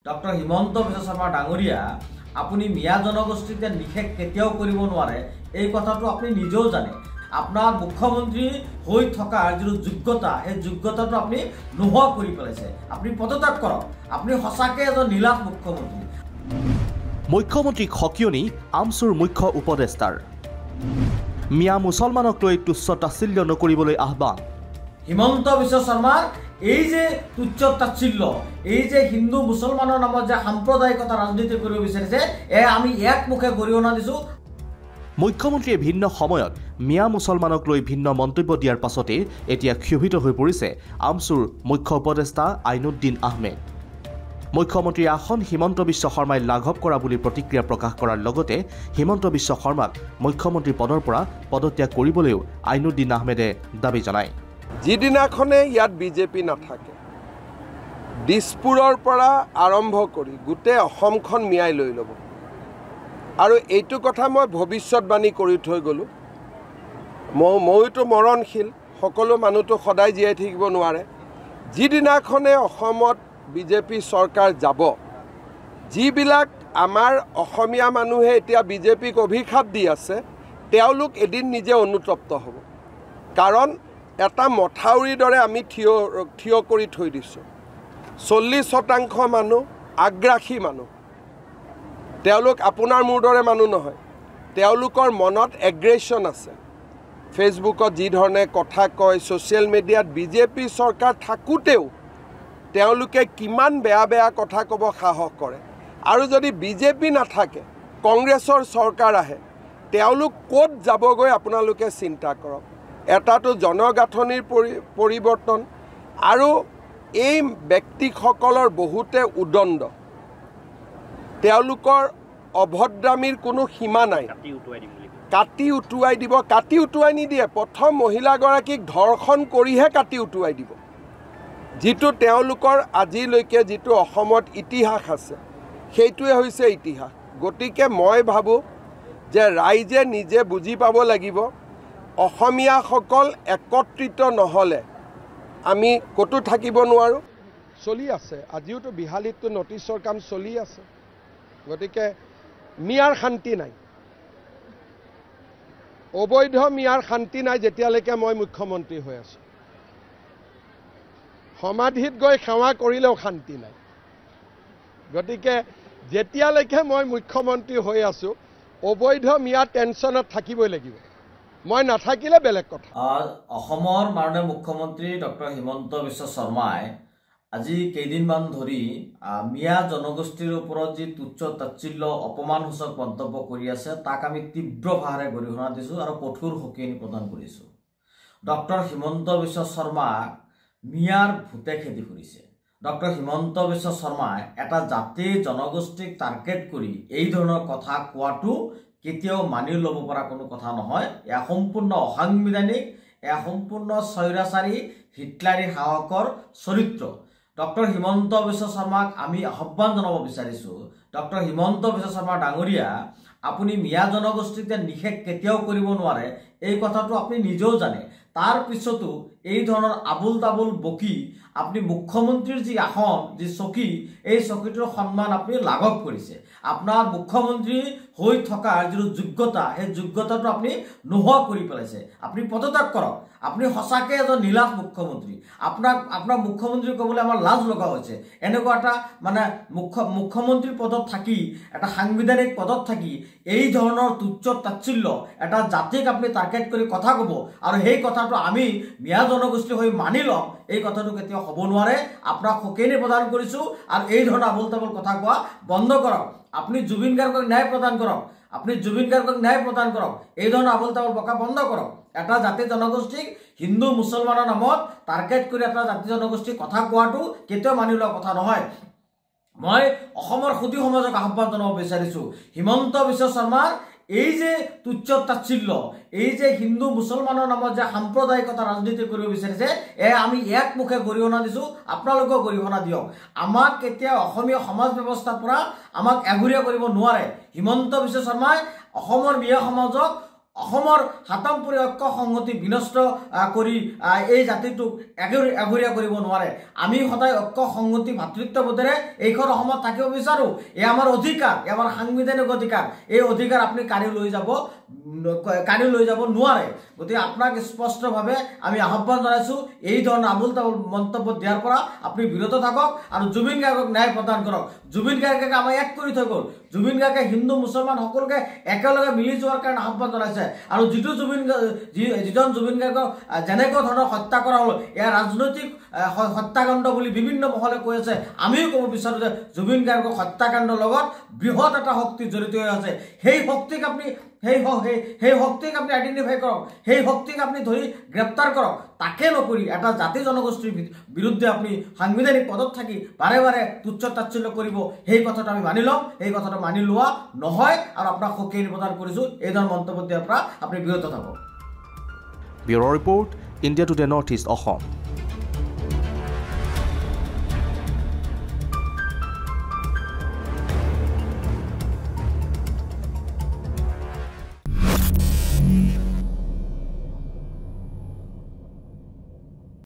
doctor Himanta Biswa Sarma ডাঙৰীয়া আপুনি মিয়া জনগোষ্ঠীতে নিষেধ কেতিয়াও কৰিব নোৱাৰে এই কথাটো আপুনি নিজেও জানে আপোনাৰ মুখ্যমন্ত্ৰী হৈ থকাৰ যিটো যোগ্যতা এই যোগ্যতাটো আপুনি নোহোৱা কৰি পেলাইছে আপুনি পদত্যাগ কৰক আপুনি সঁচাকৈ এজন নীলাভ মুখ্যমন্ত্ৰী মুখ্যমন্ত্ৰীক সকিয়নি আমচুৰ মুখ্য উপদেষ্টাৰ মিয়া মুছলমানক লৈ তুচ্ছ তাচ্ছিল্য নকৰিবলৈ আহ্বান হিমন্ত বিশ্ব শৰ্মাৰ এই যে তুচ্ছ তাচ্ছিল্য এই যে হিন্দু মুছলমানৰ নামত যে সাম্প্ৰদায়িকতা ৰাজনীতি কৰিব বিচাৰিছে আমি একমুখে গৰিহণা দিছোঁ মুখ্যমন্ত্ৰীয়ে ভিন্ন সময়ত মিয়া মুছলমানক লৈ ভিন্ন মন্তব্য দিয়াৰ পাছতে এতিয়া ক্ষোভিত হৈ পৰিছে আমচুৰ মুখ্য উপদেষ্টা আইনুদ্দিন আহমেদ মুখ্যমন্ত্ৰীৰ আসন হিমন্ত বিশ্ব শৰ্মাই লাঘৱ কৰা বুলি প্ৰতিক্ৰিয়া প্ৰকাশ কৰাৰ লগতে হিমন্ত বিশ্ব শৰ্মাক মুখ্যমন্ত্ৰী পদৰ পৰা পদত্যাগ কৰিবলৈও আইনুদ্দিন আহমেদে দাবী জনায় যিদিনাখনে ইয়াত বিজেপি নাথাকে দিছপুৰৰ পৰা আৰম্ভ কৰি গোটেই অসমখন মিয়াই লৈ ল'ব আৰু এইটো কথা মই ভৱিষ্যতবাণী কৰি থৈ গ'লোঁ মইতো মৰণশীল সকলো মানুহটো সদায় জীয়াই থাকিব নোৱাৰে যিদিনাখনে অসমত বিজেপি চৰকাৰ যাব যিবিলাক আমাৰ অসমীয়া মানুহে এতিয়া বিজেপিক অভিশাপ দি আছে তেওঁলোক এদিন নিজে অনুতপ্ত হ'ব কাৰণ এটা মথাউৰিৰ দৰে আমি থিয় কৰি থৈ দিছোঁ 40% মানুহ আগ্ৰাসী মানুহ তেওঁলোক আপোনাৰ মোৰ দৰে মানুহ নহয় তেওঁলোকৰ মনত এগ্ৰেশ্যন আছে ফেচবুকত যি ধৰণে কথা কয় ছ'চিয়েল মিডিয়াত বিজেপি চৰকাৰ থাকোঁতেও তেওঁলোকে কিমান বেয়া বেয়া কথা ক'ব সাহস কৰে আৰু যদি বিজেপি নাথাকে কংগ্ৰেছৰ চৰকাৰ আহে তেওঁলোক ক'ত যাবগৈ আপোনালোকে চিন্তা কৰক এটাটো জনগাঁথনিৰ পৰিৱৰ্তন আৰু এই ব্যক্তিসকলৰ বহুতে উদণ্ড তেওঁলোকৰ অভদ্ৰামীৰ কোনো সীমা নাই কাটি উটুৱাই দিব কাটি উটুৱাই নিদিয়ে প্ৰথম মহিলাগৰাকীক ধৰ্ষণ কৰিহে কাটি উটুৱাই দিব যিটো তেওঁলোকৰ আজিলৈকে যিটো অসমত ইতিহাস আছে সেইটোৱে হৈছে ইতিহাস গতিকে মই ভাবোঁ যে ৰাইজে নিজে বুজি পাব লাগিব অসমীয়াসকল একত্ৰিত নহ'লে আমি ক'তো থাকিব নোৱাৰোঁ চলি আছে আজিওতো বিহালীততো নটিছৰ কাম চলি আছে গতিকে মিয়াৰ শান্তি নাই অবৈধ মিয়াৰ শান্তি নাই যেতিয়ালৈকে মই মুখ্যমন্ত্ৰী হৈ আছোঁ সমাধিত গৈ সেৱা কৰিলেও শান্তি নাই গতিকে যেতিয়ালৈকে মই মুখ্যমন্ত্ৰী হৈ আছোঁ অবৈধ মিয়া টেনশ্যনত থাকিবই লাগিব মই নাথাকিলে বেলেগ কথা অসমৰ মাননীয় মুখ্যমন্ত্ৰী ডক্টৰ হিমন্ত বিশ্ব শৰ্মাই আজি কেইদিনমান ধৰি মিয়া জনগোষ্ঠীৰ ওপৰত যি তুচ্ছ তাচ্ছিল্য অপমানসূচক মন্তব্য কৰি আছে তাক আমি তীব্ৰ ভাষাৰে গৰিহণা দিছোঁ আৰু কঠোৰ সকিয়নি প্ৰদান কৰিছোঁ ডক্টৰ হিমন্ত বিশ্ব শৰ্মাক মিয়াৰ ভূতে খেদি ফুৰিছে ডক্টৰ হিমন্ত বিশ্ব শৰ্মাই এটা জাতি জনগোষ্ঠীক টাৰ্গেট কৰি এই ধৰণৰ কথা কোৱাটো কেতিয়াও মানি ল'ব পৰা কোনো কথা নহয় এয়া সম্পূৰ্ণ অসাংবিধানিক এয়া সম্পূৰ্ণ স্বৈৰাচাৰী হিটলাৰী শাসকৰ চৰিত্ৰ ডক্টৰ হিমন্ত বিশ্ব শৰ্মাক আমি আহ্বান জনাব বিচাৰিছোঁ ডক্টৰ হিমন্ত বিশ্ব শৰ্মা ডাঙৰীয়া আপুনি মিয়া জনগোষ্ঠীতে নিষেধ কেতিয়াও কৰিব নোৱাৰে এই কথাটো আপুনি নিজেও জানে তাৰ পিছতো এই ধৰণৰ আবুল তাবুল বকি আপুনি মুখ্যমন্ত্ৰীৰ যি আসন যি চকী এই চকীটোৰ সন্মান আপুনি লাঘৱ কৰিছে আপোনাৰ মুখ্যমন্ত্ৰী হৈ থকাৰ যিটো যোগ্যতা সেই যোগ্যতাটো আপুনি নোহোৱা কৰি পেলাইছে আপুনি পদত্যাগ কৰক আপুনি সঁচাকৈ এজন নীলাভ মুখ্যমন্ত্ৰী আপোনাৰ মুখ্যমন্ত্ৰী ক'বলৈ আমাৰ লাজ লগা হৈছে এনেকুৱা এটা মানে মুখ্যমন্ত্ৰী পদত থাকি এটা সাংবিধানিক পদত থাকি এই ধৰণৰ তুচ্ছ তাচ্ছিল্য এটা জাতিক আপুনি টাৰ্গেট কৰি কথা ক'ব আৰু সেই কথাটো আমি মিয়া জনগোষ্ঠী হৈ মানি ল'ম এই কথাটো কেতিয়াও হ'ব নোৱাৰে আপোনাক সকিয়নি প্ৰদান কৰিছোঁ আৰু এই ধৰণৰ আবুল তাবুল কথা কোৱা বন্ধ কৰক আপুনি জুবিন গাৰ্গক ন্যায় প্ৰদান কৰক আপুনি জুবিন গাৰ্গক ন্যায় প্ৰদান কৰক এই ধৰণৰ আবুল তাবুল বকা বন্ধ কৰক এটা জাতি জনগোষ্ঠীক হিন্দু মুছলমানৰ নামত টাৰ্গেট কৰি এটা জাতি জনগোষ্ঠীক কথা কোৱাটো কেতিয়াও মানি লোৱা কথা নহয় মই অসমৰ সুধী সমাজক আহ্বান জনাব বিচাৰিছোঁ হিমন্ত বিশ্ব শৰ্মাৰ এই যে তুচ্ছ তাচ্ছিল্য এই যে হিন্দু মুছলমানৰ নামত যে সাম্প্ৰদায়িকতা ৰাজনীতি কৰিব বিচাৰিছে আমি একমুখে গৰিহণা দিছোঁ আপোনালোকেও গৰিহণা দিয়ক আমাক কেতিয়া অসমীয়া সমাজ ব্যৱস্থাৰ পৰা আমাক এঘৰীয়া কৰিব নোৱাৰে হিমন্ত বিশ্ব শৰ্মাই অসমৰ মিয়া সমাজক অসমৰ হাতমপুৰি ঐক্য সংহতি বিনষ্ট কৰি এই জাতিটোক এঘৰীয়া কৰিব নোৱাৰে আমি সদায় ঐক্য সংহতি ভাতৃত্ববোধেৰে এইখন অসমত থাকিব বিচাৰোঁ এই আমাৰ অধিকাৰ এই আমাৰ সাংবিধানিক অধিকাৰ এই অধিকাৰ আপুনি কাঢ়ি লৈ যাব নোৱাৰে গতিকে আপোনাক স্পষ্টভাৱে আমি আহ্বান জনাইছোঁ এই ধৰণৰ আবুল তাবুল মন্তব্য দিয়াৰ পৰা আপুনি বিৰত থাকক আৰু জুবিন গাৰ্গক ন্যায় প্ৰদান কৰক জুবিন গাৰ্গে আমাক এক কৰি থৈ গ'ল জুবিন গাৰ্গে হিন্দু মুছলমান সকলোকে একেলগে মিলি যোৱাৰ কাৰণে আহ্বান জনাইছে আৰু যিজন জুবিন গাৰ্গক যেনেকুৱা ধৰণৰ হত্যা কৰা হ'ল এয়া ৰাজনৈতিক হত্যাকাণ্ড বুলি বিভিন্ন মহলে কৈ আছে আমিও ক'ব বিচাৰোঁ যে জুবিন গাৰ্গক হত্যাকাণ্ডৰ লগত বৃহৎ এটা শক্তি জড়িত হৈ আছে সেই শক্তিক আপুনি আইডেণ্টিফাই কৰক সেই শক্তিক আপুনি ধৰি গ্ৰেপ্তাৰ কৰক তাকে নকৰি এটা জাতি জনগোষ্ঠীৰ বিৰুদ্ধে আপুনি সাংবিধানিক পদত থাকি বাৰে বাৰে তুচ্ছ তাচ্ছিল্য কৰিব সেই কথাটো আমি মানি ল'ম সেই কথাটো মানি লোৱা নহয় আৰু আপোনাক সকিয়াই প্ৰদান কৰিছোঁ এই ধৰণৰ মন্তব্য দিয়াৰ পৰা আপুনি বিৰত থাকক bureau' report India today north east Assam